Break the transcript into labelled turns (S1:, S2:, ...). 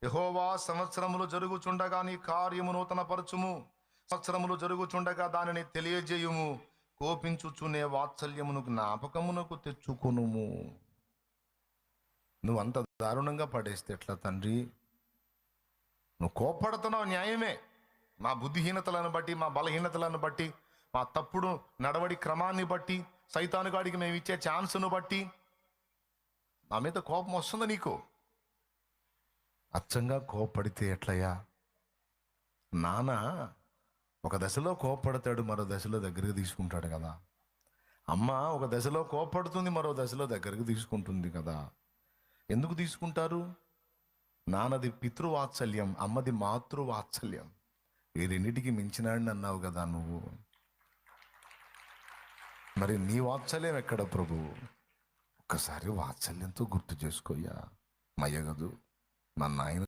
S1: యెహోవా సంవత్సరములు జరుగుచుండగా నీ కార్యము నూతన పరచుము, సంవత్సరములు జరుగుచుండగా దానిని తెలియజేయుము, కోపించుచునే వాత్సల్యమును జ్ఞాపకమునకు తెచ్చుకొనుము. నువ్వు అంత దారుణంగా పడేస్తే ఎట్లా తండ్రి? నువ్వు కోప్పడుతున్నావు, న్యాయమే. మా బుద్ధిహీనతలను బట్టి, మా బలహీనతలను బట్టి, మా తప్పుడు నడవడి క్రమాన్ని బట్టి, సైతానుగాడికి మేము ఇచ్చే ఛాన్స్ను బట్టి నా మీద కోపం వస్తుంది నీకు. అచ్చంగా కోప్పడితే ఎట్లయ్యా? నాన్న ఒక దశలో కోప్పడతాడు, మరో దశలో దగ్గరికి తీసుకుంటాడు కదా. అమ్మ ఒక దశలో కోప్పడుతుంది, మరో దశలో దగ్గరికి తీసుకుంటుంది కదా. ఎందుకు తీసుకుంటారు? నాన్నది పితృవాత్సల్యం, అమ్మది మాతృవాత్సల్యం. ఈ రెండింటికి మించినాడని అన్నావు కదా నువ్వు. మరి నీ వాత్సల్యం ఎక్కడ ప్రభు? ఒక్కసారి వాత్సల్యంతో గుర్తు చేసుకోయ్యా. మయ్యగదు, నా నాయన